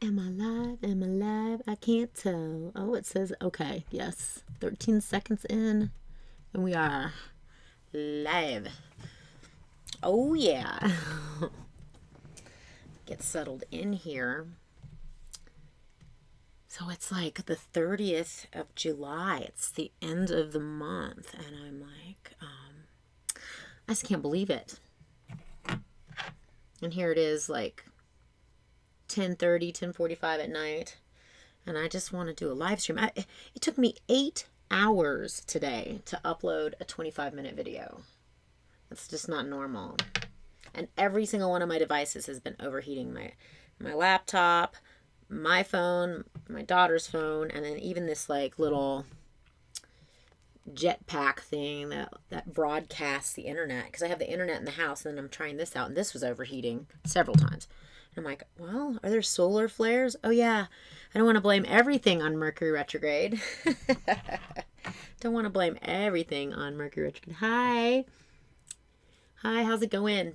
Am I live? Am I live? I can't tell. Oh, it says, okay, yes. 13 seconds in, and we are live. Oh, yeah. Get settled in here. So it's like the 30th of July. It's the end of the month, and I'm like, I just can't believe it. And here it is, like 10:30, 10:45 at night, and I just want to do a live stream. It took me 8 hours today to upload a 25-minute video. That's just not normal. And every single one of my devices has been overheating. My laptop, my phone, my daughter's phone, and then even this like little jetpack thing that broadcasts the internet, because I have the internet in the house, and then I'm trying this out, and this was overheating several times. And I'm like, well, are there solar flares? Oh yeah, I don't want to blame everything on Mercury Retrograde. Don't want to blame everything on Mercury Retrograde. Hi, how's it going?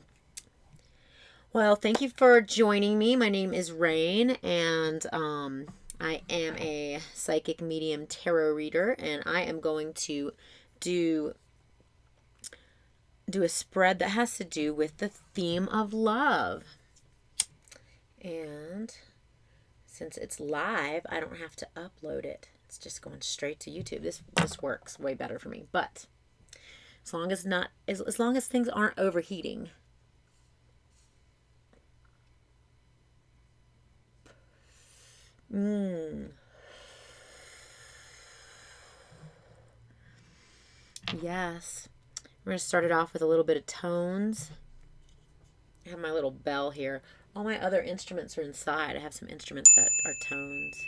Well, thank you for joining me. My name is Rayne, and I am a psychic medium tarot reader, and I am going to do a spread that has to do with the theme of love. And since it's live, I don't have to upload it. It's just going straight to YouTube. This works way better for me. But as long as things aren't overheating. Yes. We're going to start it off with a little bit of tones. I have my little bell here. All my other instruments are inside. I have some instruments that are tones.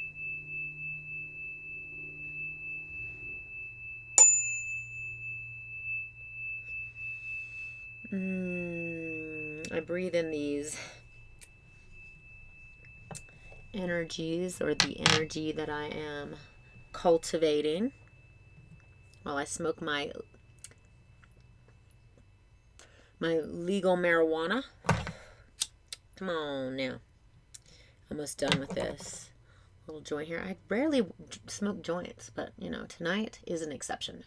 I breathe in these energies, or the energy that I am cultivating, while I smoke my legal marijuana. Come on now. Almost done with this little joint here. I rarely smoke joints, but you know, tonight is an exception.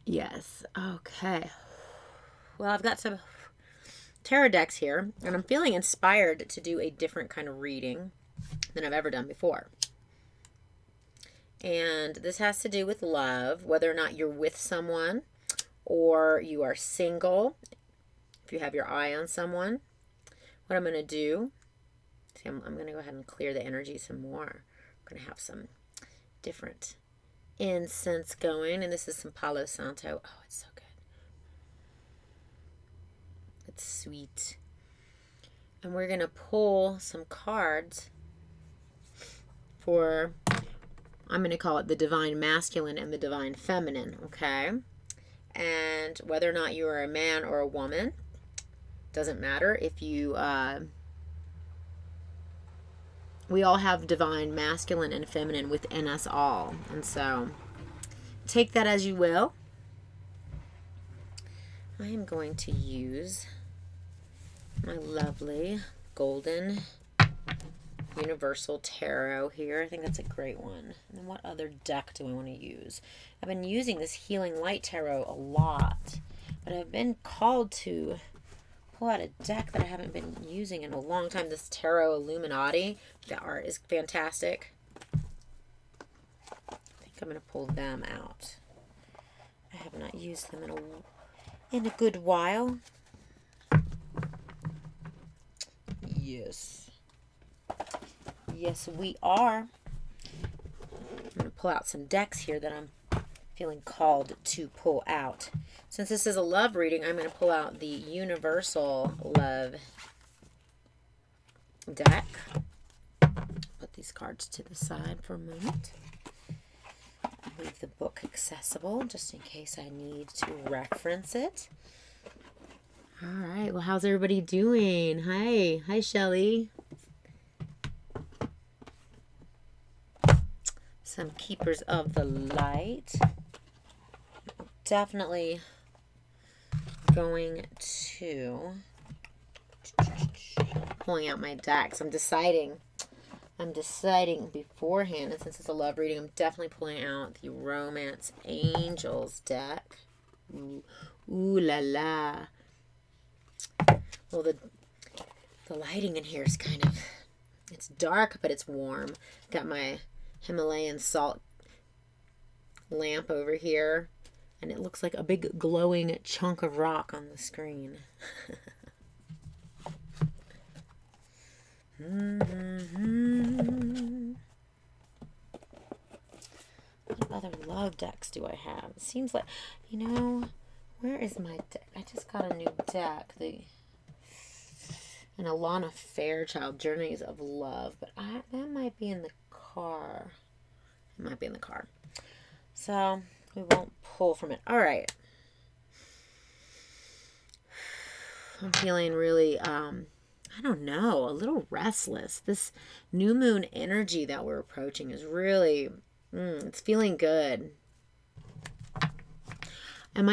Yes. Okay. Well, I've got some tarot decks here, and I'm feeling inspired to do a different kind of reading than I've ever done before. And this has to do with love, whether or not you're with someone or you are single. If you have your eye on someone, what I'm going to do, see, I'm going to go ahead and clear the energy some more. I'm going to have some different incense going, and this is some Palo Santo. Oh, it's so good. It's sweet. And we're going to pull some cards for, I'm going to call it the divine masculine and the divine feminine, okay? And whether or not you are a man or a woman, doesn't matter. If you, we all have divine masculine and feminine within us all. And so take that as you will. I am going to use my lovely golden universal tarot here. I think that's a great one. And then what other deck do I want to use? I've been using this Healing Light Tarot a lot, but I've been called to pull out a deck that I haven't been using in a long time. This Tarot Illuminati. The art is fantastic. I think I'm going to pull them out. I have not used them in a good while. Yes. Yes, we are. I'm going to pull out some decks here that I'm feeling called to pull out. Since this is a love reading, I'm going to pull out the Universal Love deck. Put these cards to the side for a moment. Leave the book accessible just in case I need to reference it. All right. Well, how's everybody doing? Hi, Shelly. Some keepers of the light. Definitely going to, pulling out my decks. I'm deciding beforehand, and since it's a love reading, I'm definitely pulling out the Romance Angels deck. Ooh la la. Well, the lighting in here is kind of, it's dark, but it's warm. Got my Himalayan salt lamp over here, and it looks like a big glowing chunk of rock on the screen. What other love decks do I have? It seems like, you know, where is my deck? I just got a new deck. An Alana Fairchild, Journeys of Love. But that might be in the car. It might be in the car. So we won't pull from it. All right. I'm feeling really, I don't know, a little restless. This new moon energy that we're approaching is really, it's feeling good. Do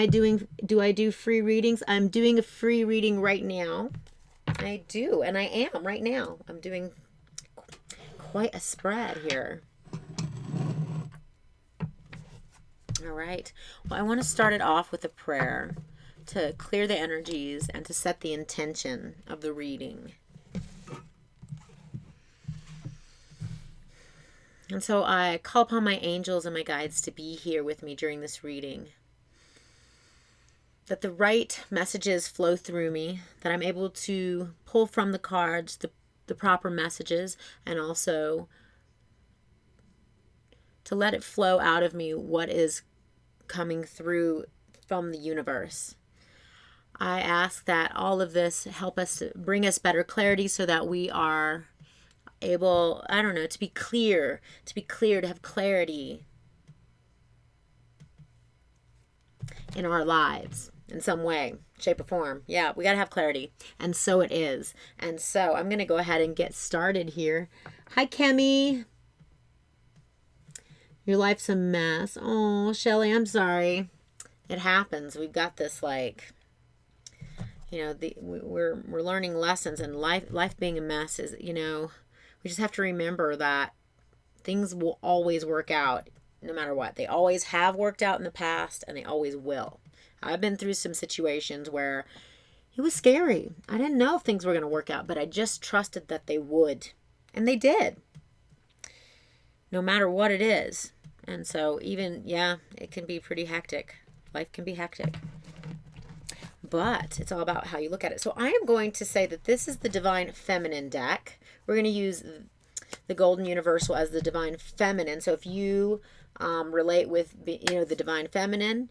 I do free readings? I'm doing a free reading right now. I do, and I am right now. I'm doing quite a spread here. All right. Well, I want to start it off with a prayer to clear the energies and to set the intention of the reading. And so I call upon my angels and my guides to be here with me during this reading. That the right messages flow through me, that I'm able to pull from the cards the proper messages, and also to let it flow out of me what is coming through from the universe. I ask that all of this help us bring us better clarity so that we are able, I don't know, to be clear, to have clarity in our lives. In some way, shape, or form. Yeah, we got to have clarity. And so it is. And so I'm going to go ahead and get started here. Hi, Kemi. Your life's a mess. Oh, Shelly, I'm sorry. It happens. We've got this, like, you know, we're learning lessons, and life being a mess is, you know, we just have to remember that things will always work out no matter what. They always have worked out in the past, and they always will. I've been through some situations where it was scary. I didn't know if things were going to work out, but I just trusted that they would. And they did. No matter what it is. And so even, yeah, it can be pretty hectic. Life can be hectic. But it's all about how you look at it. So I am going to say that this is the Divine Feminine deck. We're going to use the Golden Universal as the Divine Feminine. So if you relate with, you know, the Divine Feminine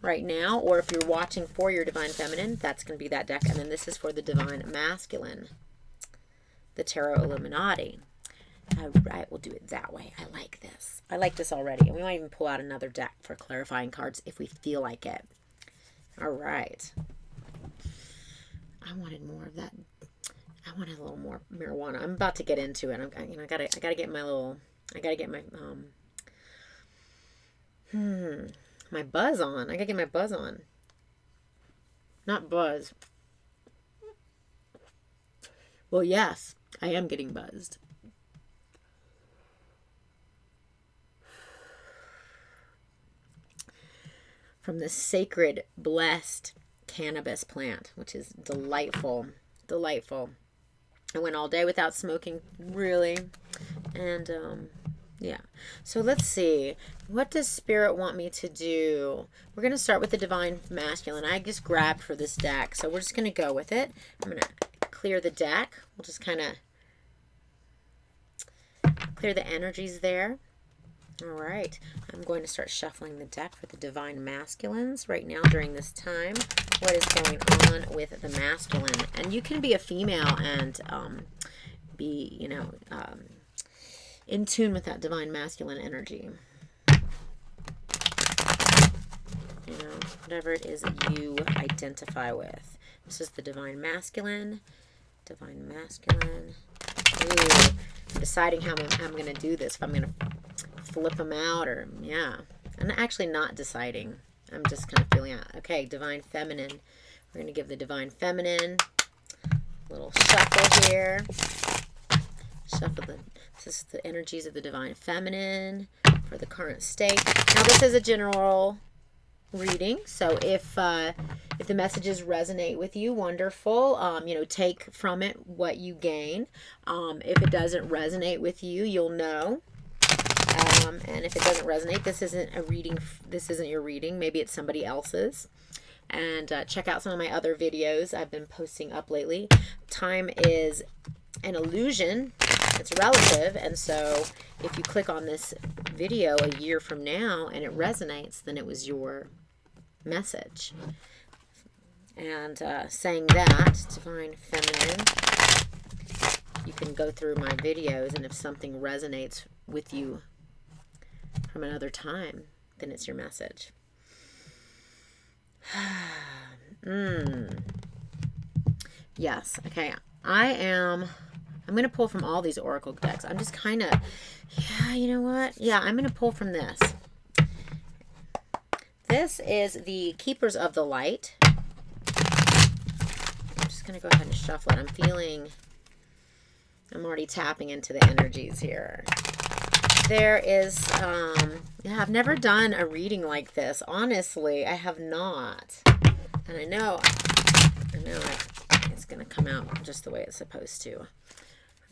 right now, or if you're watching for your Divine Feminine, that's going to be that deck. And then this is for the Divine Masculine, the Tarot Illuminati. All right, we'll do it that way. I like this. I like this already. And we might even pull out another deck for clarifying cards if we feel like it. All right. I wanted more of that. I wanted a little more marijuana. I'm about to get into it. I gotta get my little. I gotta get my my buzz on. I gotta get my buzz on. Not buzz. Well, yes, I am getting buzzed. From the sacred, blessed cannabis plant, which is delightful. Delightful. I went all day without smoking, really. And, yeah. So let's see. What does Spirit want me to do? We're going to start with the Divine Masculine. I just grabbed for this deck, so we're just going to go with it. I'm going to clear the deck. We'll just kind of clear the energies there. All right. I'm going to start shuffling the deck for the Divine Masculines right now during this time. What is going on with the masculine? And you can be a female and be, you know, in tune with that Divine Masculine energy. You know, whatever it is that you identify with. This is the Divine Masculine. Divine Masculine. Ooh, I'm deciding how I'm going to do this. If I'm going to flip them out, or yeah, I'm actually not deciding. I'm just kind of feeling out. Okay, Divine Feminine. We're going to give the Divine Feminine a little shuffle here. This is the energies of the Divine Feminine for the current state. Now, this is a general reading, so if the messages resonate with you, wonderful. You know, take from it what you gain. If it doesn't resonate with you, you'll know. And if it doesn't resonate, this isn't a reading. This isn't your reading. Maybe it's somebody else's. And check out some of my other videos I've been posting up lately. Time is an illusion. It's relative, and so if you click on this video a year from now and it resonates, then it was your message. And saying that, Divine Feminine, you can go through my videos, and if something resonates with you from another time, then it's your message. Yes, okay. I'm going to pull from all these Oracle decks. I'm just kind of, yeah, you know what? Yeah, I'm going to pull from this. This is the Keepers of the Light. I'm just going to go ahead and shuffle it. I'm already tapping into the energies here. There is, yeah, I've never done a reading like this. Honestly, I have not. And I know it's going to come out just the way it's supposed to.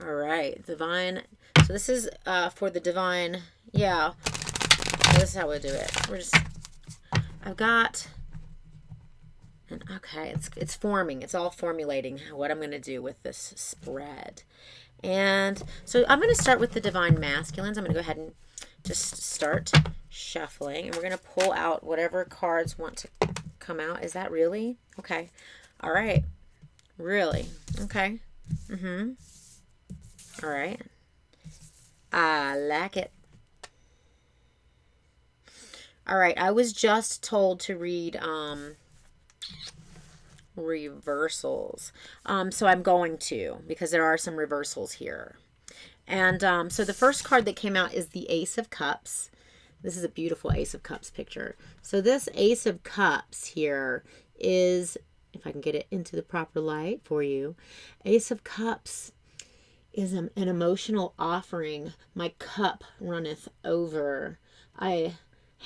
All right, Divine. So this is for the Divine. Yeah, so this is how we'll do it. I've got, and okay, it's forming. It's all formulating what I'm going to do with this spread. And so I'm going to start with the Divine Masculines. I'm going to go ahead and just start shuffling. And we're going to pull out whatever cards want to come out. Is that really? Okay. All right. Really? Okay. All right. I like it. All right. I was just told to read reversals. So I'm going to, because there are some reversals here. And so the first card that came out is the Ace of Cups. This is a beautiful Ace of Cups picture. So this Ace of Cups here is, if I can get it into the proper light for you, Ace of Cups is an emotional offering. My cup runneth over. I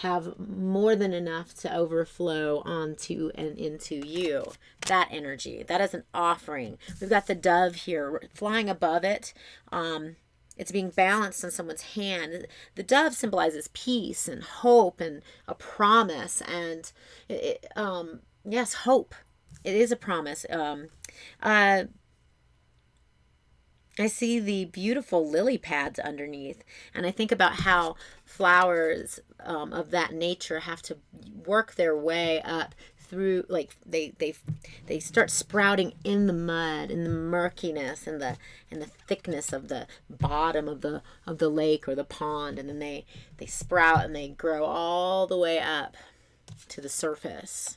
have more than enough to overflow onto and into you. That energy. That is an offering. We've got the dove here flying above it. It's being balanced in someone's hand. The dove symbolizes peace and hope and a promise. And yes, hope. It is a promise. I see the beautiful lily pads underneath, and I think about how flowers of that nature have to work their way up through, like they start sprouting in the mud, in the murkiness, and the thickness of the bottom of the lake or the pond, and then they sprout and they grow all the way up to the surface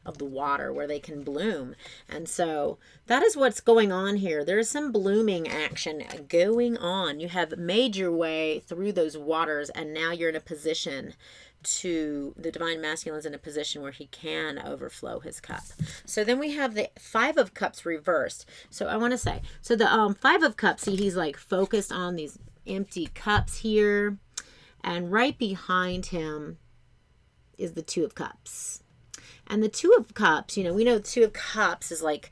of the water where they can bloom. And so that is what's going on here. There's some blooming action going on. You have made your way through those waters, and now you're in a position to, the Divine Masculine is in a position where he can overflow his cup. So then we have the Five of Cups reversed. So I want to say, so the Five of Cups, see, he's like focused on these empty cups here, and right behind him is the Two of Cups. And the Two of Cups, you know, we know the Two of Cups is like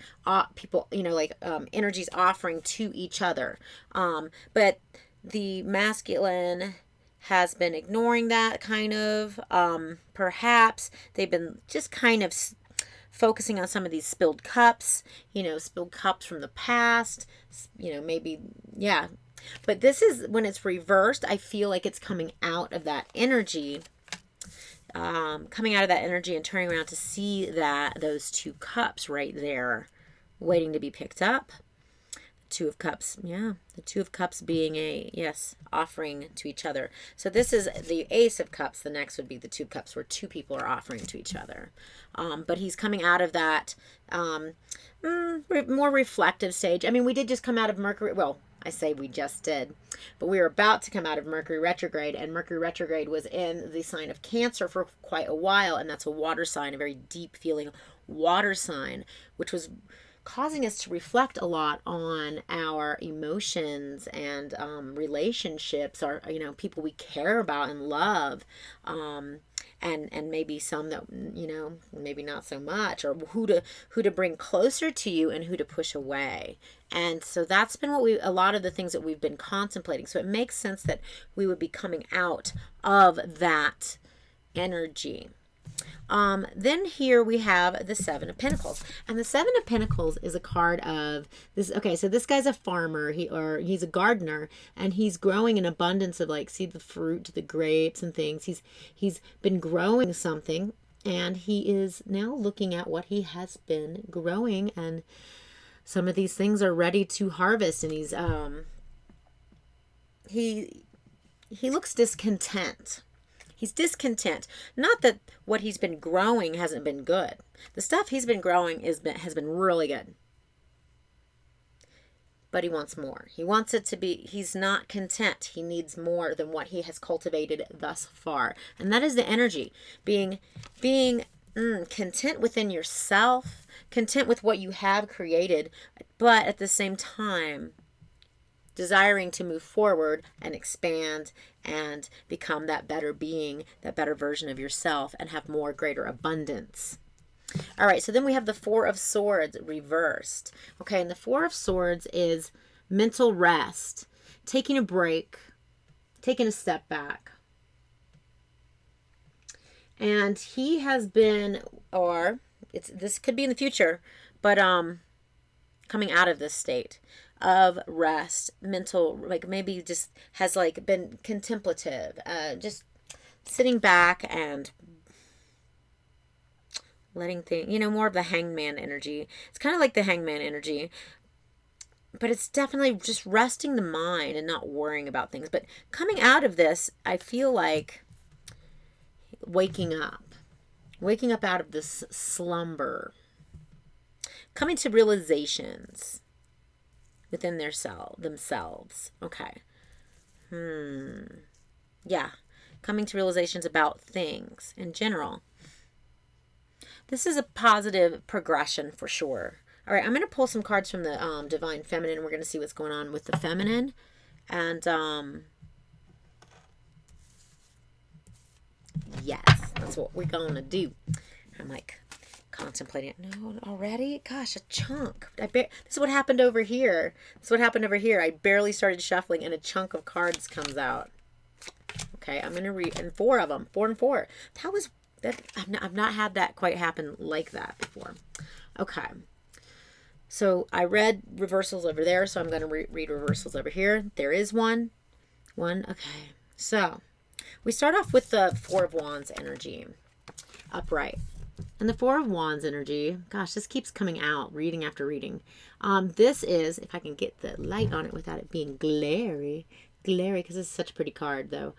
people, you know, like energies offering to each other. But the masculine has been ignoring that kind of. Perhaps they've been just kind of focusing on some of these spilled cups, you know, spilled cups from the past, you know, maybe, yeah. But this is, when it's reversed, I feel like it's coming out of that energy. Coming out of that energy and turning around to see that those two cups right there waiting to be picked up. The Two of Cups, yeah, the Two of Cups being a, yes, offering to each other. So this is the Ace of Cups. The next would be the Two of Cups, where two people are offering to each other. But he's coming out of that more reflective stage. I mean, we did just come out of Mercury, well, I say we just did, but we were about to come out of Mercury Retrograde, and Mercury Retrograde was in the sign of Cancer for quite a while, and that's a water sign, a very deep feeling water sign, which was causing us to reflect a lot on our emotions and relationships, our, you know, people we care about and love, and maybe some that, you know, maybe not so much, or who to bring closer to you and who to push away. And so that's been a lot of the things that we've been contemplating. So it makes sense that we would be coming out of that energy. Then here we have the Seven of Pentacles, and the Seven of Pentacles is a card of this. Okay, so this guy's a farmer, he's a gardener, and he's growing an abundance of, like, see the fruit, the grapes and things. He's been growing something, and he is now looking at what he has been growing, and some of these things are ready to harvest, and he looks discontent. He's discontent. Not that what he's been growing hasn't been good. The stuff he's been growing has been really good. But he wants more. He wants it to be, he's not content. He needs more than what he has cultivated thus far. And that is the energy. Being content within yourself, content with what you have created, but at the same time, desiring to move forward and expand and become that better being, that better version of yourself, and have more greater abundance. All right, so then we have the Four of Swords reversed. Okay, and the Four of Swords is mental rest, taking a break, taking a step back. And he has been, or this could be in the future, but coming out of this state of rest, mental, like maybe just has like been contemplative, just sitting back and letting things, you know, more of the hangman energy. It's kind of like the hangman energy, but it's definitely just resting the mind and not worrying about things. But coming out of this, I feel like waking up out of this slumber, coming to realizations within themselves. Okay. Yeah. Coming to realizations about things in general. This is a positive progression for sure. All right, I'm going to pull some cards from the Divine Feminine. We're going to see what's going on with the feminine. And yes, that's what we're going to do. I'm like contemplating it. No, already? Gosh, a chunk. This is what happened over here. I barely started shuffling and a chunk of cards comes out. Okay, I'm going to read, and 4 of them. 4 and 4. I've not had that quite happen like that before. Okay. So I read reversals over there, so I'm going to read reversals over here. There is one. Okay. So we start off with the Four of Wands energy. Upright. And the Four of Wands energy, gosh, this keeps coming out, reading after reading. This is, if I can get the light on it without it being glary, because it's such a pretty card, though.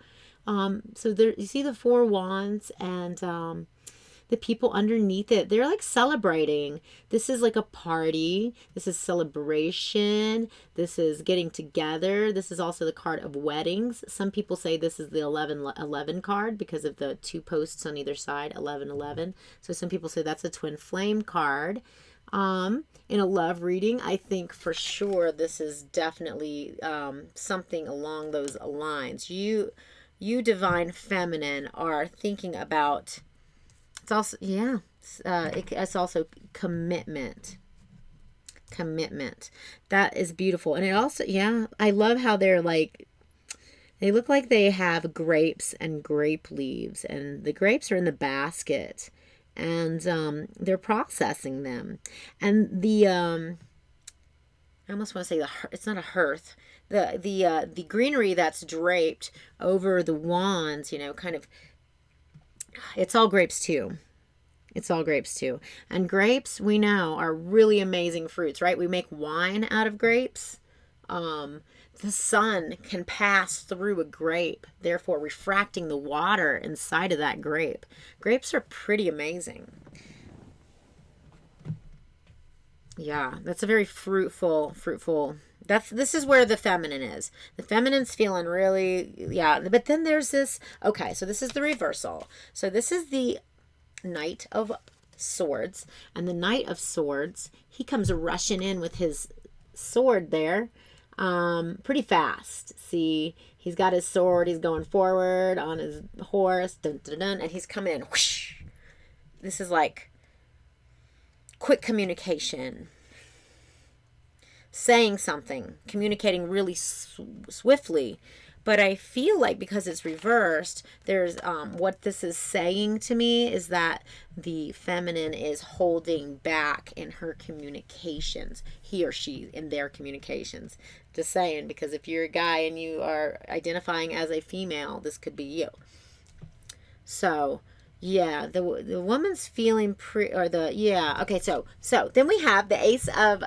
So there, you see the Four Wands, and the people underneath it, they're like celebrating. This is like a party. This is celebration. This is getting together. This is also the card of weddings. Some people say this is the 1111 card because of the 2 posts on either side, 1111. So some people say that's a twin flame card. In a love reading, I think for sure this is definitely something along those lines. You Divine Feminine are thinking about, it's also, yeah, it's also commitment. That is beautiful. And it also, yeah, I love how they're like, they look like they have grapes and grape leaves, and the grapes are in the basket, and they're processing them. And the I almost want to say it's not a hearth. The greenery that's draped over the wands, you know, kind of, it's all grapes too. And grapes, we know, are really amazing fruits, right? We make wine out of grapes. The sun can pass through a grape, therefore refracting the water inside of that grape. Grapes are pretty amazing. Yeah, that's a very fruitful. This is where the feminine is. The feminine's feeling really, yeah. But then there's this, okay, so this is the reversal. So this is the Knight of Swords. And the Knight of Swords, he comes rushing in with his sword there. Pretty fast. See, he's got his sword. He's going forward on his horse. Dun, dun, dun, and he's coming in. Whoosh. This is like quick communication. Saying something. Communicating really swiftly. But I feel like because it's reversed, there's what this is saying to me is that the feminine is holding back in her communications. He or she in their communications. Just saying, because if you're a guy and you are identifying as a female, this could be you. So, yeah, the woman's feeling okay, so then we have the Ace of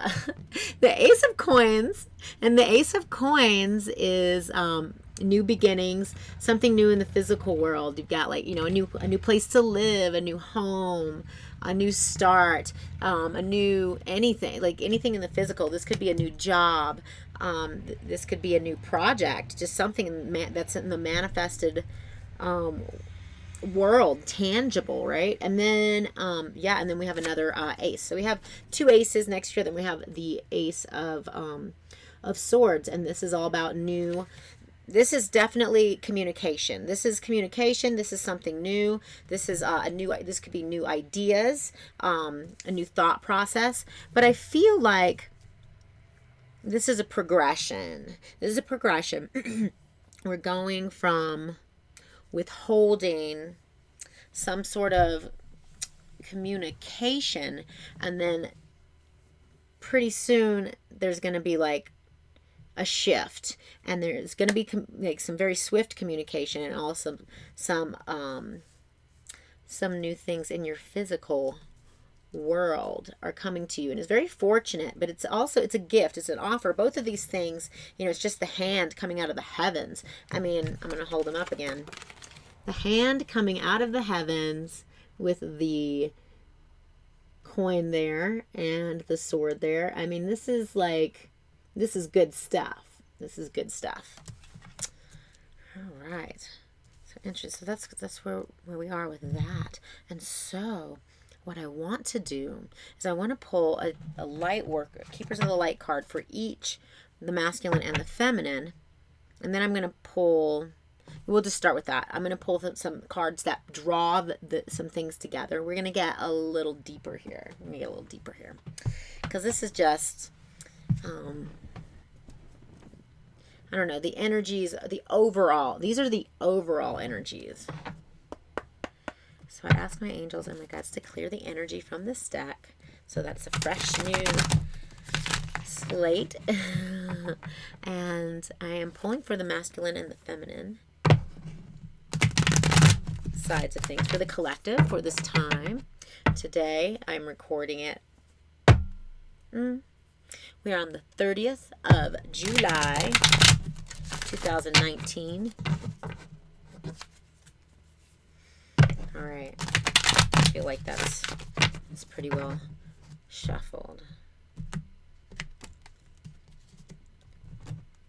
the Ace of Coins, and the Ace of Coins is new beginnings, something new in the physical world. You've got like, a new place to live, a new home, a new start, a new anything, like anything in the physical. This could be a new job. This could be a new project, just something that's in the manifested world, tangible, right? And then and then we have another ace. So we have two aces next year. Then we have the Ace of Swords, and this is all about new. This is definitely communication. This is communication. This is something new. This is this could be new ideas, a new thought process. But I feel like this is a progression. This is a progression. We're going from withholding some sort of communication, and then pretty soon there's going to be like a shift, and there's going to be like some very swift communication, and also some new things in your physical world are coming to you, and it's very fortunate, but it's a gift, it's an offer. Both of these things, it's just the hand coming out of the heavens. I mean, I'm going to hold them up again. The hand coming out of the heavens with the coin there and the sword there. I mean, this is good stuff. This is good stuff. All right. So interesting. So that's where we are with that. And so what I want to do is I want to pull a light work, Keepers of the Light card for each, the masculine and the feminine. And then I'm going to pull, we'll just start with that. I'm going to pull some cards that draw some things together. We're going to get a little deeper here. Because this is just, I don't know, the energies, the overall. These are the overall energies. So I ask my angels and my guides to clear the energy from this deck. So that's a fresh new slate. And I am pulling for the masculine and the feminine sides of things for the collective for this time. Today I'm recording it. We are on the 30th of July, 2019. All right. I feel like that's pretty well shuffled.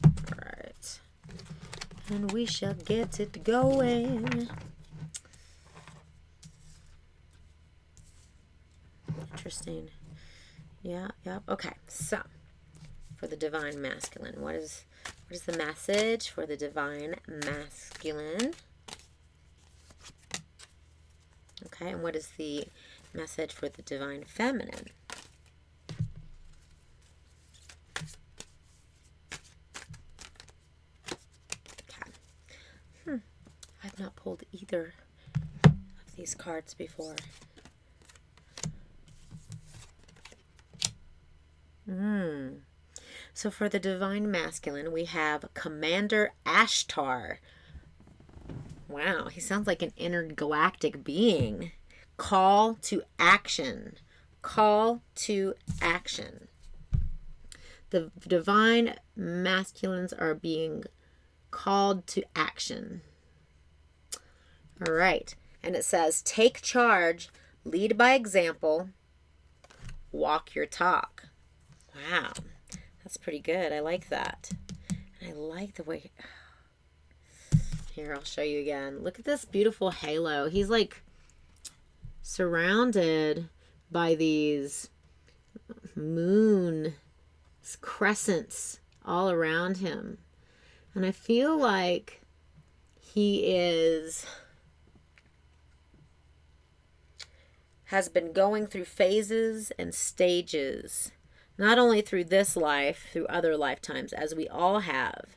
All right. And we shall get it going. Interesting. Yeah, yep. Okay. So, for the divine masculine, what is the message for the divine masculine? Okay, and what is the message for the divine feminine? Okay. I've not pulled either of these cards before. So for the divine masculine, we have Commander Ashtar. Wow, he sounds like an intergalactic being. Call to action. Call to action. The divine masculines are being called to action. All right. And it says, take charge, lead by example, walk your talk. Wow. That's pretty good. I like that. And I like the way... Here, I'll show you again. Look at this beautiful halo. He's like surrounded by these moon crescents all around him. And I feel like he has been going through phases and stages, not only through this life, through other lifetimes, as we all have,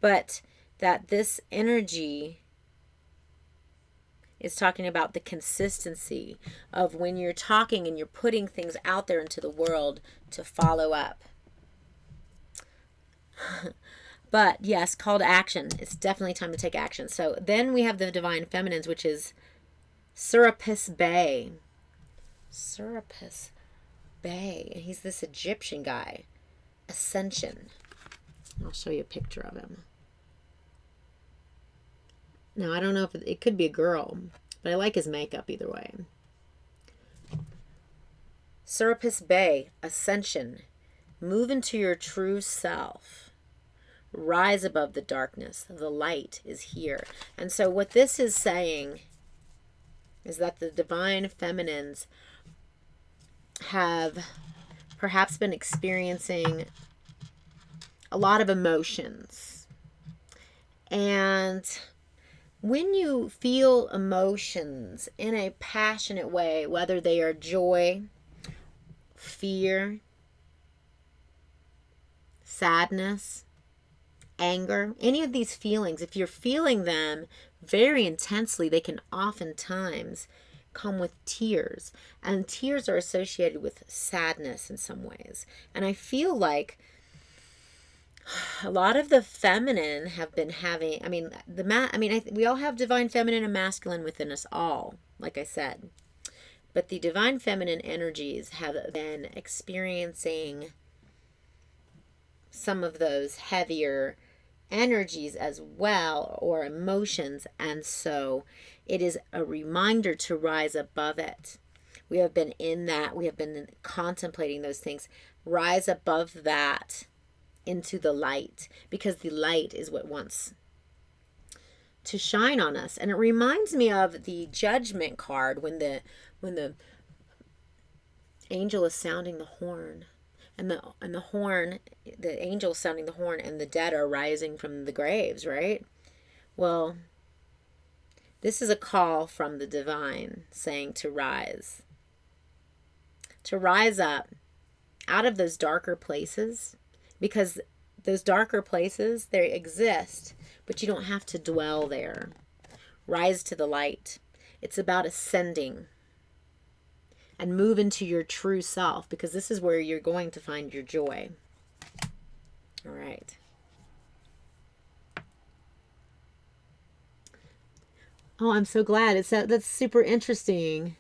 but that this energy is talking about the consistency of when you're talking and you're putting things out there into the world to follow up. But yes, call to action. It's definitely time to take action. So then we have the Divine Feminines, which is Serapis Bey. Serapis Bey. And he's this Egyptian guy. Ascension. I'll show you a picture of him. Now, I don't know if it could be a girl, but I like his makeup either way. Serapis Bey, Ascension. Move into your true self. Rise above the darkness. The light is here. And so what this is saying is that the Divine Feminines have perhaps been experiencing a lot of emotions. And when you feel emotions in a passionate way, whether they are joy, fear, sadness, anger, any of these feelings, if you're feeling them very intensely, they can oftentimes come with tears. And tears are associated with sadness in some ways. And I feel like a lot of the feminine have been having, we all have divine feminine and masculine within us all, like I said. But the divine feminine energies have been experiencing some of those heavier energies as well, or emotions, and so it is a reminder to rise above it. We have been in that, we have been contemplating those things. Rise above that into the light, because the light is what wants to shine on us. And it reminds me of the Judgment card when the angel is sounding the horn, and the horn, the angel sounding the horn, and the dead are rising from the graves, right? Well, this is a call from the divine saying to rise up out of those darker places, because those darker places, they exist, but you don't have to dwell there. Rise to the light. It's about ascending and move into your true self, because this is where you're going to find your joy. All right. Oh, I'm so glad. That's super interesting.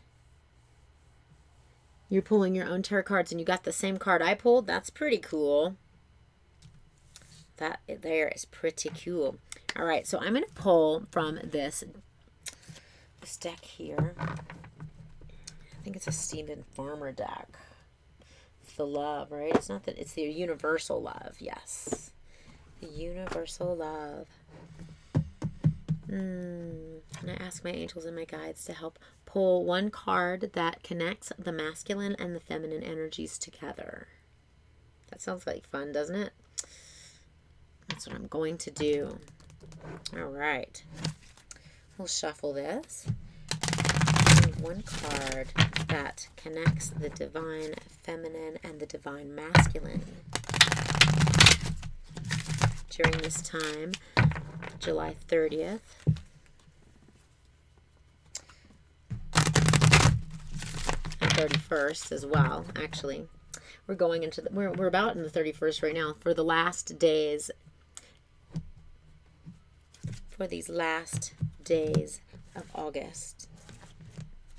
You're pulling your own tarot cards and you got the same card I pulled. That's pretty cool. That there is pretty cool. All right, so I'm going to pull from this deck here. I think it's a Stephen Farmer deck. It's the love, right? It's not that, it's the universal love. Yes. The universal love. And I ask my angels and my guides to help pull one card that connects the masculine and the feminine energies together. That sounds like fun, doesn't it? That's what I'm going to do. All right. We'll shuffle this. And one card that connects the divine feminine and the divine masculine during this time, July 30th. And 31st as well, actually. We're going into we're about in the 31st right now, for the last days, for these last days of August.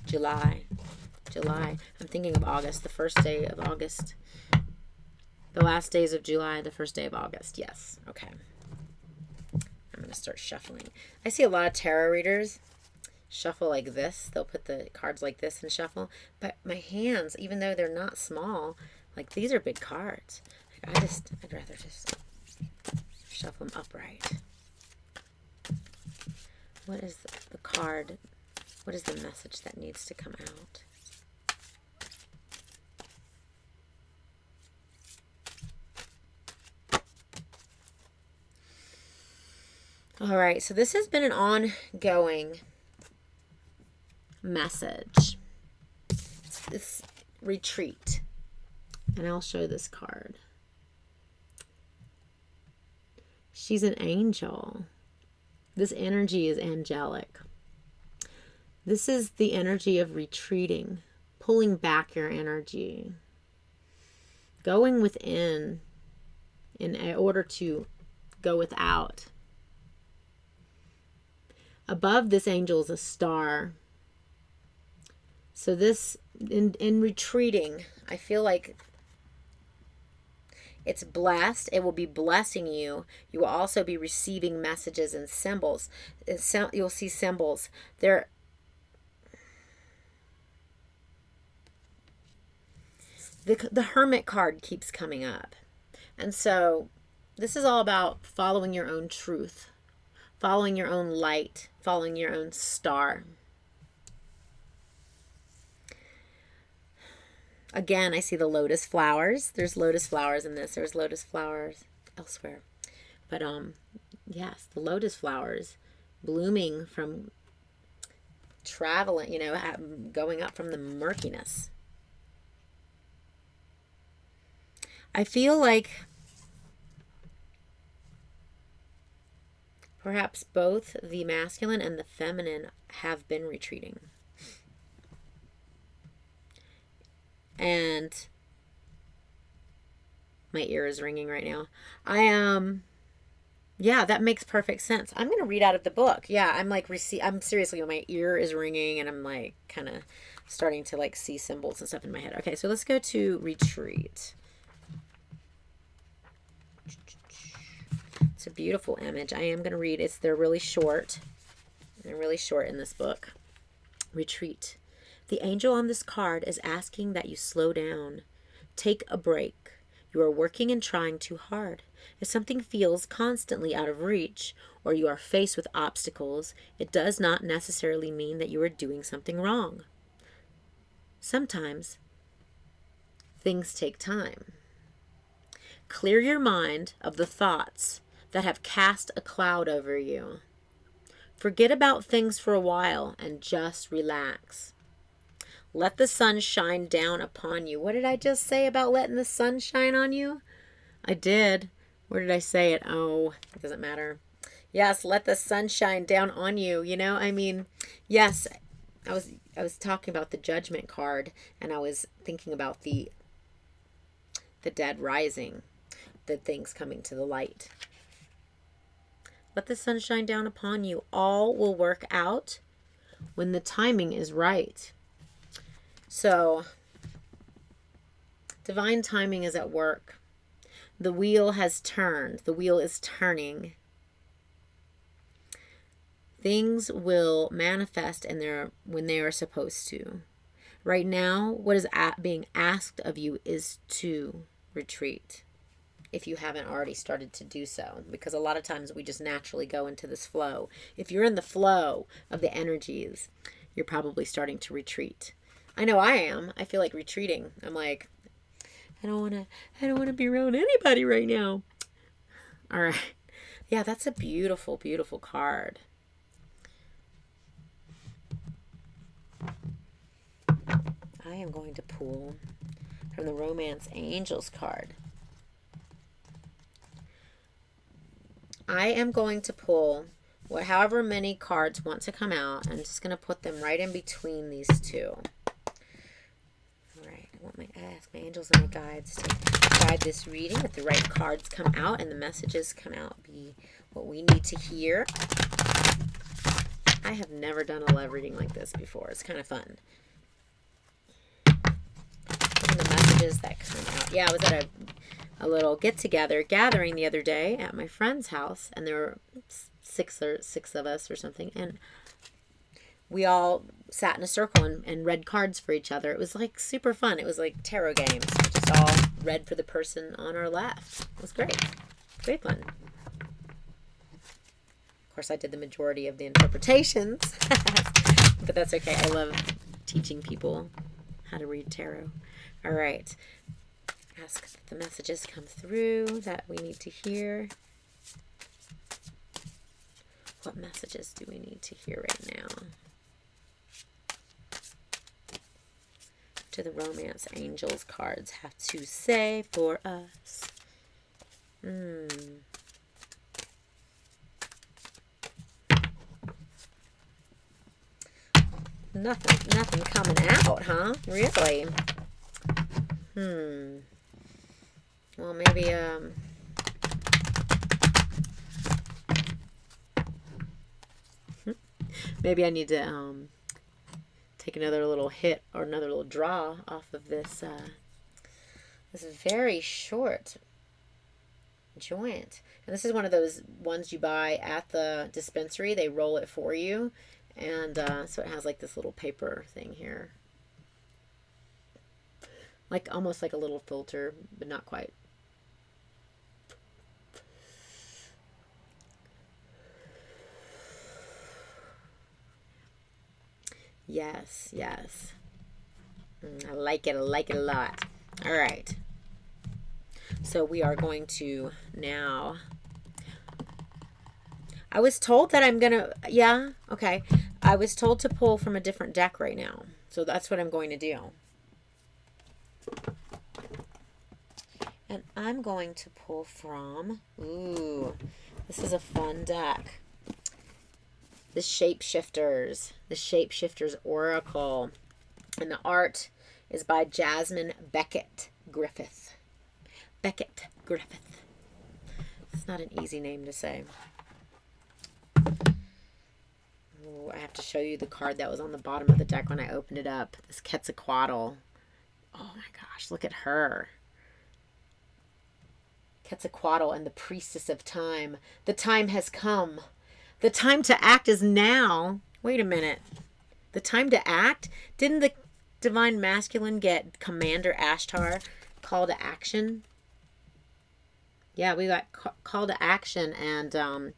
July. I'm thinking of August, the first day of August. The last days of July, the first day of August. Yes. Okay. I'm going to start shuffling. I see a lot of tarot readers shuffle like this. They'll put the cards like this and shuffle. But my hands, even though they're not small, like these are big cards. Like I'd rather just shuffle them upright. What is the card? What is the message that needs to come out? All right, so this has been an ongoing message. It's retreat. And I'll show this card. She's an angel. This energy is angelic. This is the energy of retreating, pulling back your energy, going within in order to go without. Above this angel is a star. So this, in retreating, I feel like it's blessed. It will be blessing you. You will also be receiving messages and symbols. You'll see symbols. The Hermit card keeps coming up. And so this is all about following your own truth, following your own light, following your own star. Again, I see the lotus flowers. There's lotus flowers in this. There's lotus flowers elsewhere. But yes, the lotus flowers blooming from traveling, going up from the murkiness. I feel like perhaps both the masculine and the feminine have been retreating. And my ear is ringing right now. Yeah, that makes perfect sense. I'm going to read out of the book. Yeah, I'm seriously, my ear is ringing and I'm like kind of starting to like see symbols and stuff in my head. Okay, so let's go to retreat. It's a beautiful image. I am going to read. They're really short. They're really short in this book. Retreat. The angel on this card is asking that you slow down. Take a break. You are working and trying too hard. If something feels constantly out of reach, or you are faced with obstacles, it does not necessarily mean that you are doing something wrong. Sometimes things take time. Clear your mind of the thoughts that have cast a cloud over you. Forget about things for a while and just relax. Let the sun shine down upon you. What did I just say about letting the sun shine on you? I did. Where did I say it? Oh, it doesn't matter. Yes, let the sun shine down on you. Yes, I was talking about the Judgment card, and I was thinking about the dead rising, the things coming to the light. Let the sun shine down upon you. All will work out when the timing is right. So, divine timing is at work. The wheel has turned. The wheel is turning. Things will manifest when they are supposed to. Right now, what is being asked of you is to retreat, if you haven't already started to do so. Because a lot of times we just naturally go into this flow. If you're in the flow of the energies, you're probably starting to retreat. I know I am. I feel like retreating. I'm like, I don't want to be around anybody right now. All right. Yeah, that's a beautiful, beautiful card. I am going to pull from the Romance Angels card. I am going to pull however many cards want to come out. I'm just going to put them right in between these two. I ask my angels and my guides to guide this reading, that the right cards come out and the messages come out be what we need to hear. I have never done a love reading like this before. It's kind of fun. And the messages that come out. Yeah, I was at a little gathering the other day at my friend's house, and there were six of us or something, and we all sat in a circle and read cards for each other. It was like super fun. It was like tarot games. We just all read for the person on our left. It was great. Great fun. Of course, I did the majority of the interpretations. But that's okay. I love teaching people how to read tarot. All right. Ask that the messages come through that we need to hear. What messages do we need to hear right now? Do the romance angels cards have to say for us? Nothing coming out, huh? Really? Well, maybe, maybe I need to, take another little hit or another little draw off of this, this very short joint. And this is one of those ones you buy at the dispensary. They roll it for you. And so it has like this little paper thing here. Like almost like a little filter, but not quite. Yes, yes. I like it. I like it a lot. All right. So we are going to now... I was told that I'm going to... Yeah, okay. I was told to pull from a different deck right now. So that's what I'm going to do. And I'm going to pull from... Ooh, this is a fun deck. The Shapeshifters. The Shapeshifters Oracle. And the art is by Jasmine Beckett Griffith. Beckett Griffith. It's not an easy name to say. Ooh, I have to show you the card that was on the bottom of the deck when I opened it up. This Quetzalcoatl. Oh my gosh, look at her. Quetzalcoatl and the Priestess of Time. The time has come. The time to act is now. Wait a minute. The time to act? Didn't the Divine Masculine get Commander Ashtar call to action? Yeah, we got call to action, and then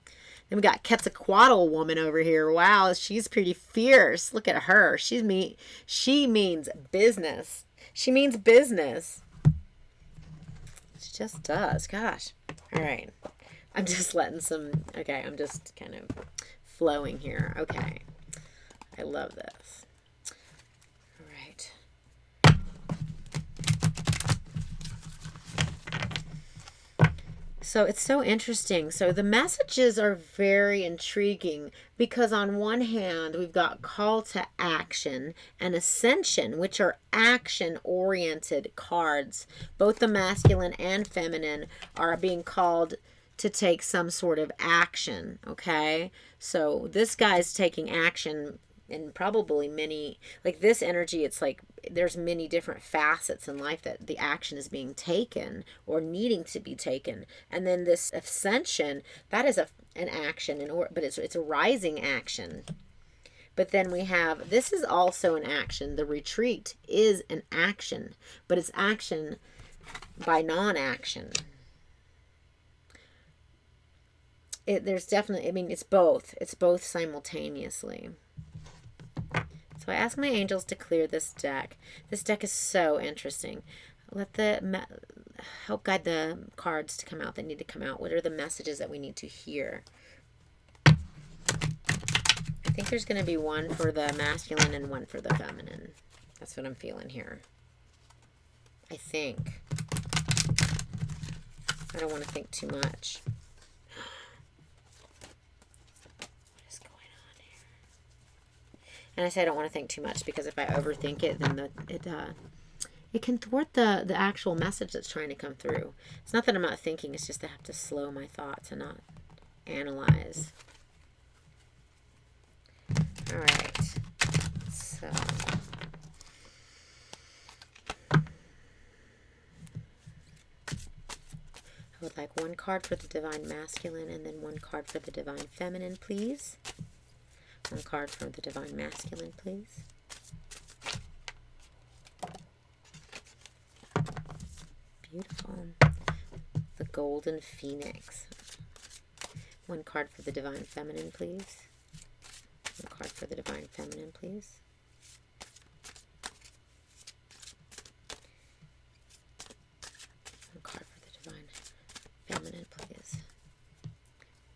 we got Quetzalcoatl woman over here. Wow, she's pretty fierce. Look at her. She means business. She means business. She just does. Gosh. All right. I'm just letting some... Okay, I'm just kind of flowing here. Okay. I love this. All right. So it's so interesting. So the messages are very intriguing because on one hand, we've got call to action and ascension, which are action-oriented cards. Both the masculine and feminine are being called to take some sort of action, okay? So this guy's taking action in probably many, like this energy, it's like there's many different facets in life that the action is being taken or needing to be taken. And then this ascension, that is an action, but it's a rising action. But then we have, this is also an action. The retreat is an action, but it's action by non-action. There's definitely, I mean, it's both. It's both simultaneously. So I ask my angels to clear this deck. This deck is so interesting. Help guide the cards to come out that need to come out. What are the messages that we need to hear? I think there's going to be one for the masculine and one for the feminine. That's what I'm feeling here. I think. I don't want to think too much. And I say I don't want to think too much because if I overthink it, then it can thwart the actual message that's trying to come through. It's not that I'm not thinking, it's just I have to slow my thoughts and not analyze. All right. So I would like one card for the Divine Masculine and then one card for the Divine Feminine, please. One card for the Divine Masculine, please. Beautiful. The Golden Phoenix. One card for the Divine Feminine, please. One card for the Divine Feminine, please. One card for the Divine Feminine, please.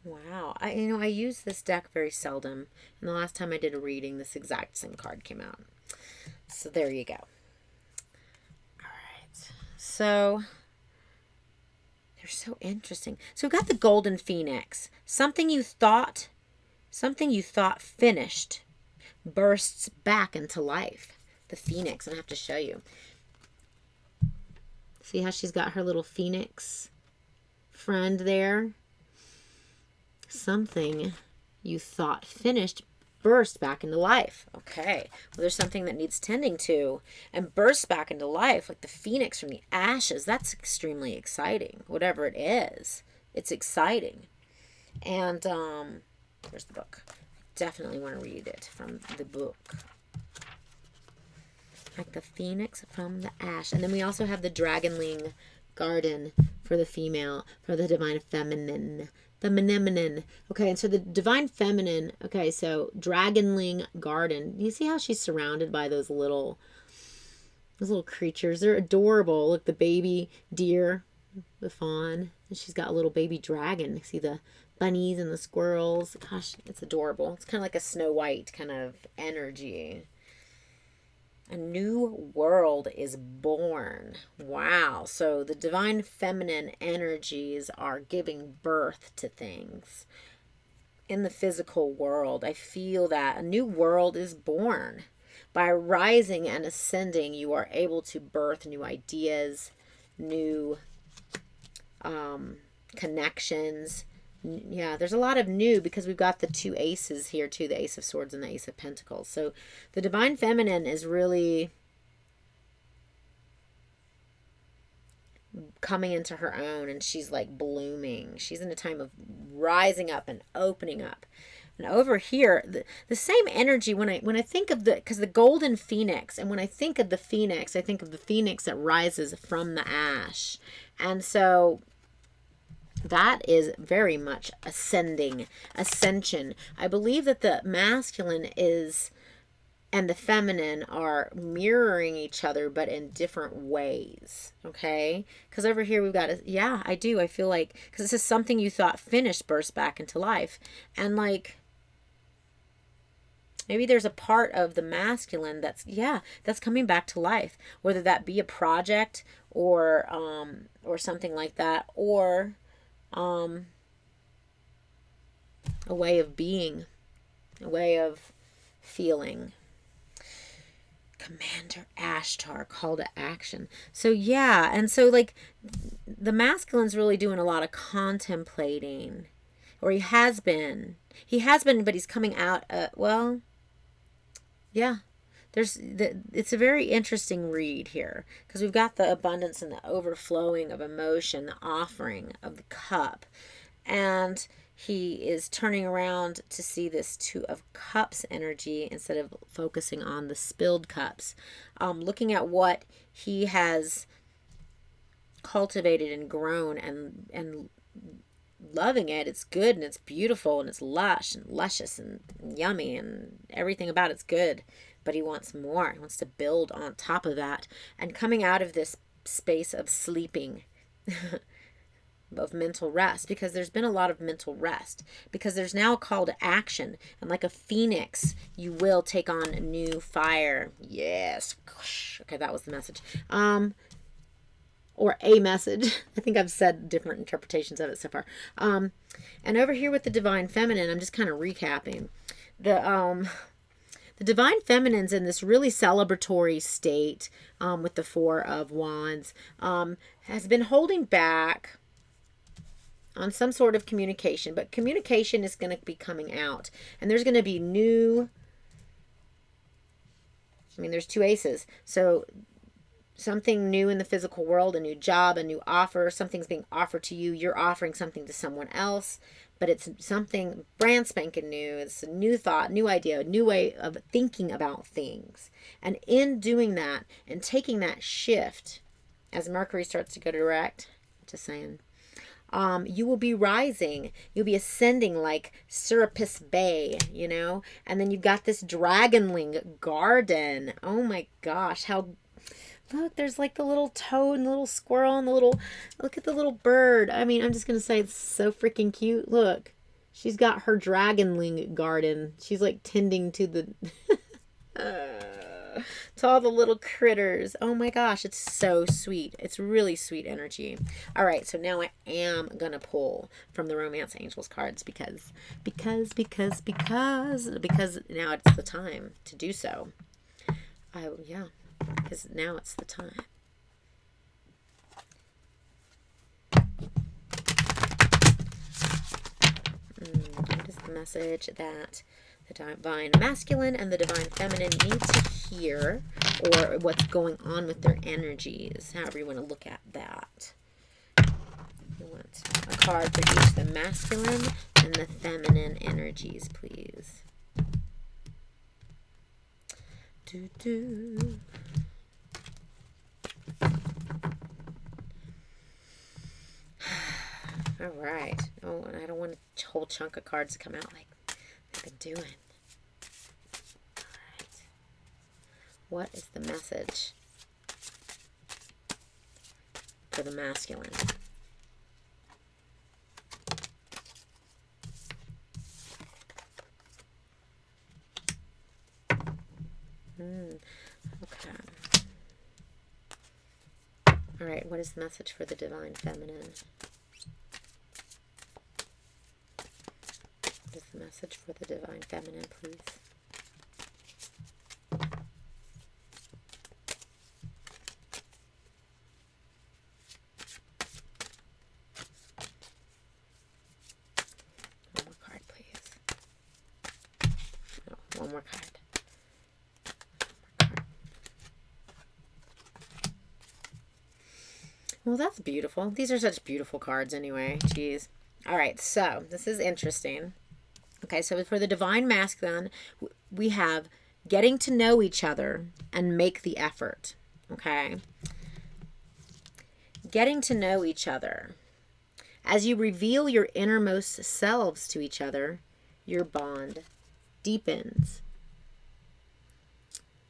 Wow. Wow. I use this deck very seldom. And the last time I did a reading, this exact same card came out. So there you go. All right. So they're so interesting. So we've got the Golden Phoenix. Something you thought finished bursts back into life. The Phoenix. I have to show you. See how she's got her little Phoenix friend there? Something you thought finished burst back into life. Okay. Well, there's something that needs tending to and bursts back into life, like the Phoenix from the ashes. That's extremely exciting. Whatever it is, it's exciting. And there's the book. I definitely want to read it from the book. Like the Phoenix from the ash. And then we also have the Dragonling Garden for the female, for the Divine Feminine. Feminine. Okay, and so the Divine Feminine, okay, so Dragonling Garden. You see how she's surrounded by those little creatures? They're adorable. Look, the baby deer, the fawn. And she's got a little baby dragon. See the bunnies and the squirrels. Gosh, it's adorable. It's kind of like a Snow White kind of energy. A new world is born. Wow. So the divine feminine energies are giving birth to things in the physical world. I feel that a new world is born. By rising and ascending, you are able to birth new ideas, new connections. Yeah, there's a lot of new because we've got the two aces here too, the Ace of Swords and the Ace of Pentacles. So the Divine Feminine is really coming into her own, and she's like blooming. She's in a time of rising up and opening up. And over here, the same energy when I think of because the Golden Phoenix, and when I think of the Phoenix, I think of the Phoenix that rises from the ash. And so that is very much ascension. I believe that the masculine and the feminine are mirroring each other, but in different ways. Okay? Because over here we've got, yeah, I do. I feel like, because this is something you thought finished burst back into life. And like, maybe there's a part of the masculine that's coming back to life. Whether that be a project or something like that, or a way of being, a way of feeling. Commander Ashtar, call to action. So yeah, and so like the masculine's really doing a lot of contemplating, or he has been, but he's coming out. It's a very interesting read here, because we've got the abundance and the overflowing of emotion, the offering of the cup, and he is turning around to see this Two of Cups energy instead of focusing on the spilled cups, looking at what he has cultivated and grown and loving it. It's good and it's beautiful and it's lush and luscious and yummy and everything about it's good. But he wants more. He wants to build on top of that. And coming out of this space of sleeping, of mental rest, because there's been a lot of mental rest, because there's now a call to action. And like a phoenix, you will take on a new fire. Yes. Okay, that was the message. Or a message. I think I've said different interpretations of it so far. And over here with the Divine Feminine, I'm just kind of recapping. The Divine Feminine's in this really celebratory state with the Four of Wands, has been holding back on some sort of communication, but communication is going to be coming out, and there's going to be there's two aces, so something new in the physical world, a new job, a new offer, something's being offered to you, you're offering something to someone else, but it's something brand spanking new. It's a new thought, new idea, a new way of thinking about things. And in doing that and taking that shift, as Mercury starts to go direct, just saying, you will be rising. You'll be ascending like Serapis Bay, And then you've got this Dragonling Garden. Oh my gosh, how... Look, there's like the little toad and the little squirrel and look at the little bird. I mean, I'm just going to say it's so freaking cute. Look, She's got her dragonling garden. She's like tending to the to all the little critters. Oh my gosh, it's so sweet. It's really sweet energy. All right, so now I am gonna pull from the Romance Angels cards because now it's the time to do so. Yeah, because now it's the time. What is the message that the divine masculine and the divine feminine need to hear, or what's going on with their energies, however you want to look at that? You want a card for each, the masculine and the feminine energies, please. All right. Oh, and I don't want a whole chunk of cards to come out like I've been doing. All right. What is the message for the masculine? Okay. All right. What is the message for the divine feminine? What is the message for the divine feminine, please? One more card, please. No, one more card. Well, that's beautiful. These are such beautiful cards anyway. Jeez. All right, so this is interesting. Okay, so for the divine masculine, we have getting to know each other and make the effort. Okay. Getting to know each other. As you reveal your innermost selves to each other, your bond deepens.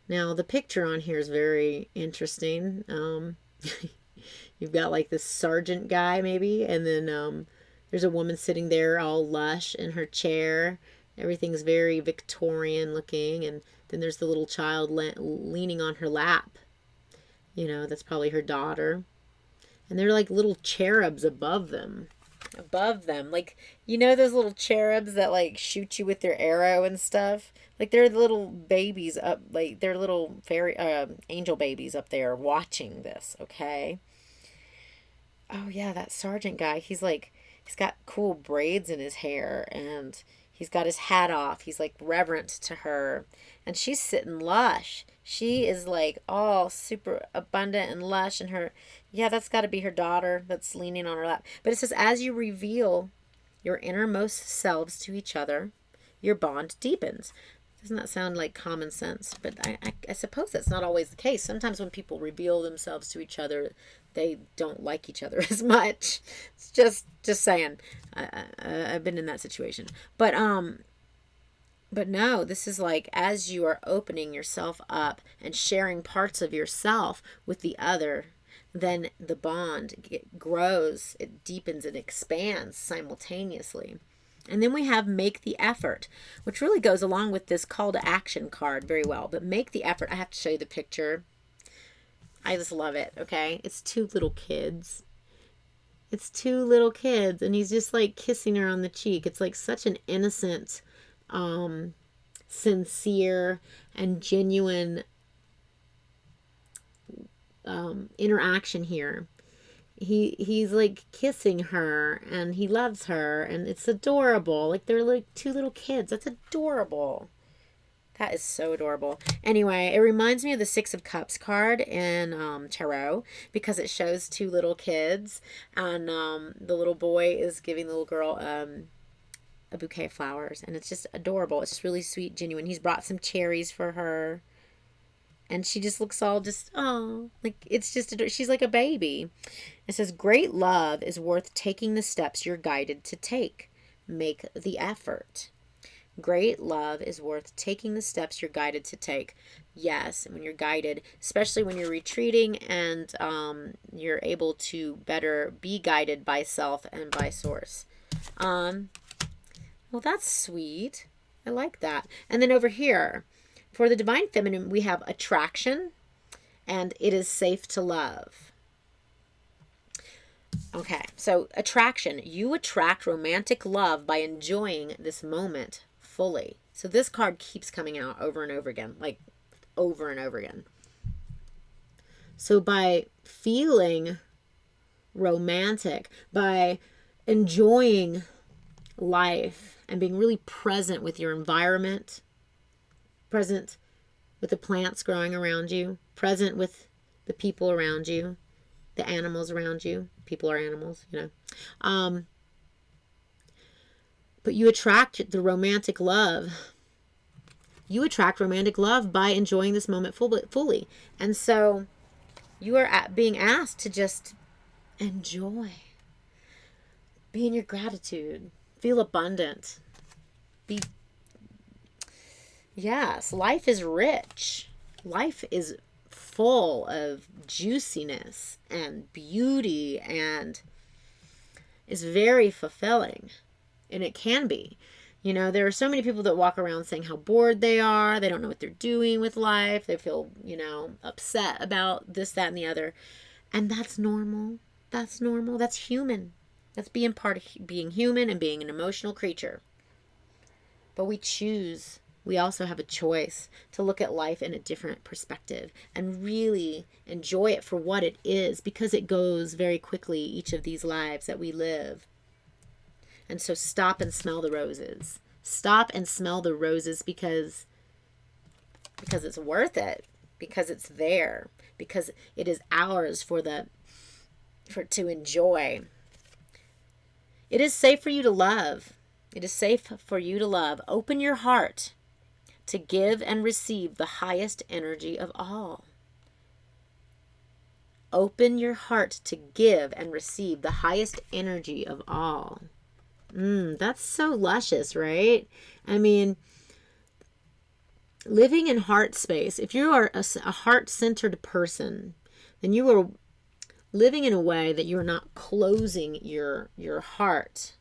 Now, the picture on here is very interesting. You've got like this sergeant guy maybe, and then there's a woman sitting there all lush in her chair. Everything's very Victorian looking, and then there's the little child leaning on her lap. You know, that's probably her daughter. And they're like little cherubs above them. Like, you know those little cherubs that like shoot you with their arrow and stuff? Like they're the little babies up, like they're little fairy angel babies up there watching this, okay? Oh yeah, that sergeant guy, he's got cool braids in his hair, and he's got his hat off. He's like reverent to her, and she's sitting lush. She is like all super abundant and lush, and her, yeah, that's got to be her daughter that's leaning on her lap. But it says, as you reveal your innermost selves to each other, your bond deepens. Doesn't that sound like common sense? But I suppose that's not always the case. Sometimes when people reveal themselves to each other, they don't like each other as much. It's just saying. I've been in that situation. But no, this is like as you are opening yourself up and sharing parts of yourself with the other, then the bond grows, it deepens, it expands simultaneously. And then we have make the effort, which really goes along with this call to action card very well. But make the effort. I have to show you the picture. I just love it, okay? It's two little kids. It's two little kids, and he's just like kissing her on the cheek. It's like such an innocent, sincere, and genuine interaction here. He's like kissing her, and he loves her, and it's adorable. Like they're like two little kids. That's adorable. That is so adorable. Anyway, it reminds me of the Six of Cups card in tarot, because it shows two little kids, and the little boy is giving the little girl a bouquet of flowers, and it's just adorable. It's just really sweet, genuine. He's brought some cherries for her, and she just looks all just, oh, like it's just, she's like a baby. It says, great love is worth taking the steps you're guided to take. Make the effort. Great love is worth taking the steps you're guided to take. Yes, when you're guided, especially when you're retreating and you're able to better be guided by self and by source. Well, that's sweet. I like that. And then over here, for the Divine Feminine, we have attraction, and it is safe to love. Okay, so attraction. You attract romantic love by enjoying this moment fully. So this card keeps coming out over and over again, like over and over again. So by feeling romantic, by enjoying life and being really present with your environment, present with the plants growing around you, present with the people around you, the animals around you. People are animals, you know. But you attract the romantic love. You attract romantic love by enjoying this moment fully. And so you are being asked to just enjoy. Be in your gratitude. Feel abundant. Yes, life is rich. Life is full of juiciness and beauty and is very fulfilling. And it can be. You know, there are so many people that walk around saying how bored they are. They don't know what they're doing with life. They feel, you know, upset about this, that, and the other. And that's normal. That's normal. That's human. That's being part of being human and being an emotional creature. But we choose. We also have a choice to look at life in a different perspective and really enjoy it for what it is, because it goes very quickly, each of these lives that we live. And so stop and smell the roses. Stop and smell the roses because it's worth it, because it's there, because it is ours to enjoy. It is safe for you to love. It is safe for you to love. Open your heart to give and receive the highest energy of all. Open your heart to give and receive the highest energy of all. That's so luscious, right? I mean, living in heart space, if you are a heart-centered person, then you are living in a way that you're not closing your heart.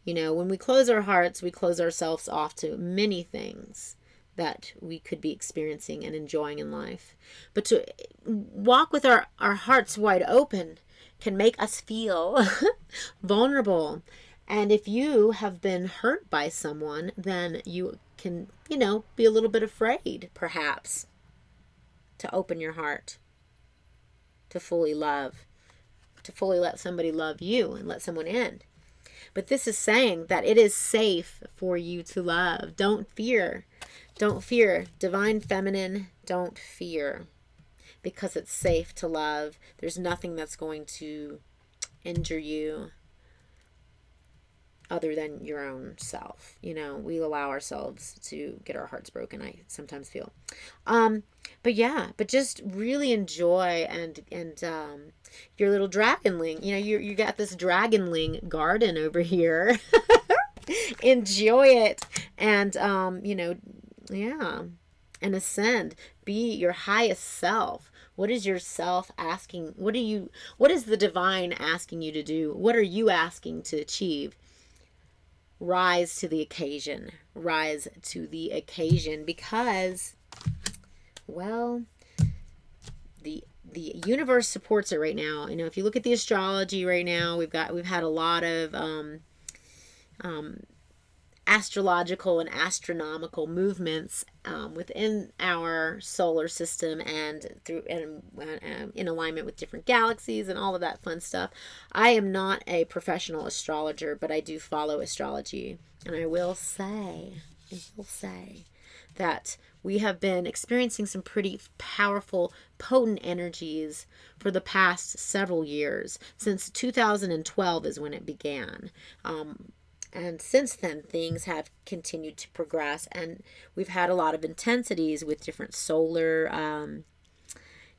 You know, when we close our hearts, we close ourselves off to many things that we could be experiencing and enjoying in life. But to walk with our hearts wide open can make us feel vulnerable. And if you have been hurt by someone, then you can, you know, be a little bit afraid, perhaps, to open your heart, to fully love, to fully let somebody love you and let someone in. But this is saying that it is safe for you to love. Don't fear. Don't fear. Divine Feminine, don't fear. Because it's safe to love. There's nothing that's going to injure you other than your own self. You know, we allow ourselves to get our hearts broken, I sometimes feel. But yeah, but just really enjoy and your little dragonling. You know, you got this dragonling garden over here. Enjoy it. And you know, yeah. And ascend. Be your highest self. What is your self asking? What is the divine asking you to do? What are you asking to achieve? Rise to the occasion. Rise to the occasion, because, well, the universe supports it right now. You know, if you look at the astrology right now, we've had a lot of astrological and astronomical movements within our solar system and through and in alignment with different galaxies and all of that fun stuff. I am not a professional astrologer, but I do follow astrology, and I will say that we have been experiencing some pretty powerful, potent energies for the past several years. Since 2012 is when it began. And since then, things have continued to progress, and we've had a lot of intensities with different solar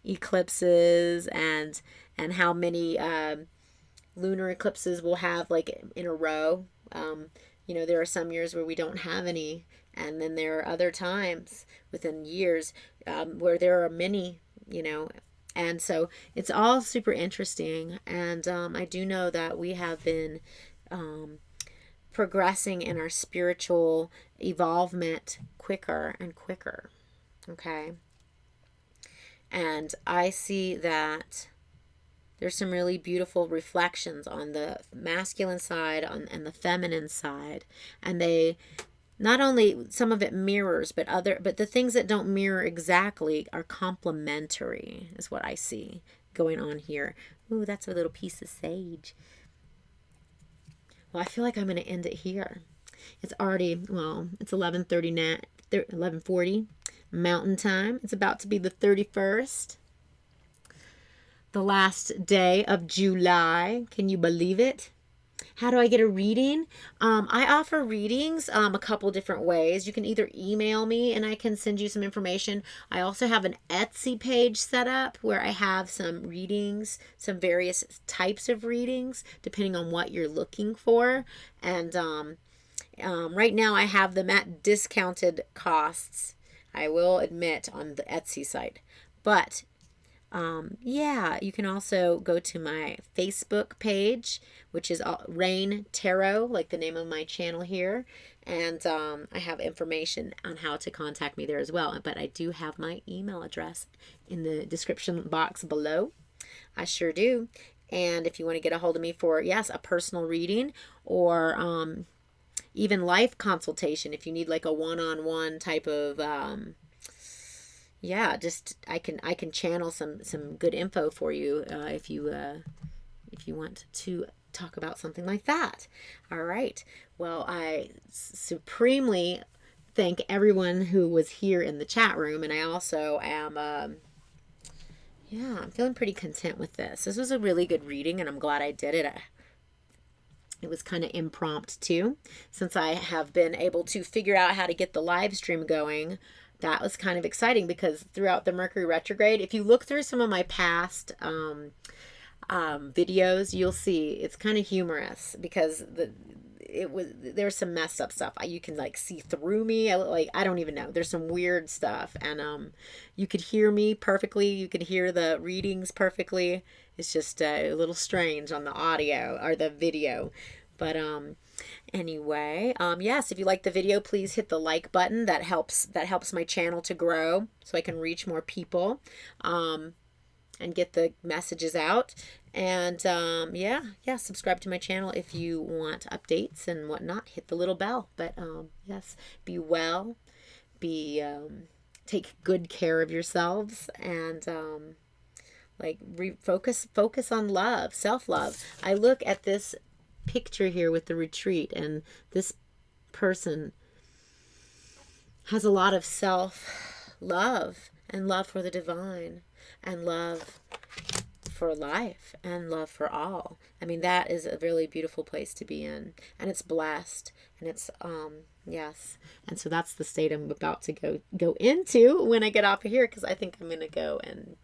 eclipses and how many lunar eclipses we'll have, like, in a row. You know, there are some years where we don't have any, and then there are other times within years where there are many, you know. And so it's all super interesting, and I do know that we have been progressing in our spiritual evolvement quicker and quicker. Okay. And I see that there's some really beautiful reflections on the masculine side and the feminine side. And they, not only some of it mirrors, but the things that don't mirror exactly are complementary, is what I see going on here. Ooh, that's a little piece of sage. Well, I feel like I'm going to end it here. It's already, well, it's 11:40 Mountain Time. It's about to be the 31st. The last day of July. Can you believe it? How do I get a reading? I offer readings a couple different ways. You can either email me and I can send you some information. I also have an Etsy page set up where I have some readings, some various types of readings, depending on what you're looking for. And right now I have them at discounted costs, I will admit, on the Etsy site. But yeah, you can also go to my Facebook page, which is Rayne Tarot, like the name of my channel here. And I have information on how to contact me there as well. But I do have my email address in the description box below. I sure do. And if you want to get a hold of me for, yes, a personal reading or even life consultation, if you need like a one-on-one type of yeah, just I can channel some good info for you if you want to talk about something like that. All right. Well, I supremely thank everyone who was here in the chat room, and I also am yeah, I'm feeling pretty content with this. This was a really good reading, and I'm glad I did it. It was kind of impromptu, since I have been able to figure out how to get the live stream going. That was kind of exciting because throughout the Mercury Retrograde, if you look through some of my past videos, you'll see it's kind of humorous because there's some messed up stuff. You can like see through me. I don't even know. There's some weird stuff, and you could hear me perfectly. You could hear the readings perfectly. It's just a little strange on the audio or the video, but anyway, yes, if you like the video, please hit the like button. That helps my channel to grow so I can reach more people and get the messages out. And yeah, subscribe to my channel if you want updates and whatnot. Hit the little bell. But yes, be well, take good care of yourselves, and focus on love, self-love. I look at this picture here with the retreat, and this person has a lot of self-love and love for the divine and love for life and love for all. I mean, that is a really beautiful place to be in, and it's blessed, and it's yes. And so that's the state I'm about to go into when I get off of here, because I think I'm going to go and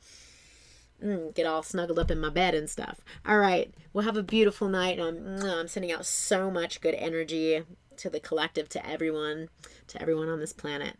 get all snuggled up in my bed and stuff. All right. Well, have a beautiful night. I'm sending out so much good energy to the collective, to everyone on this planet.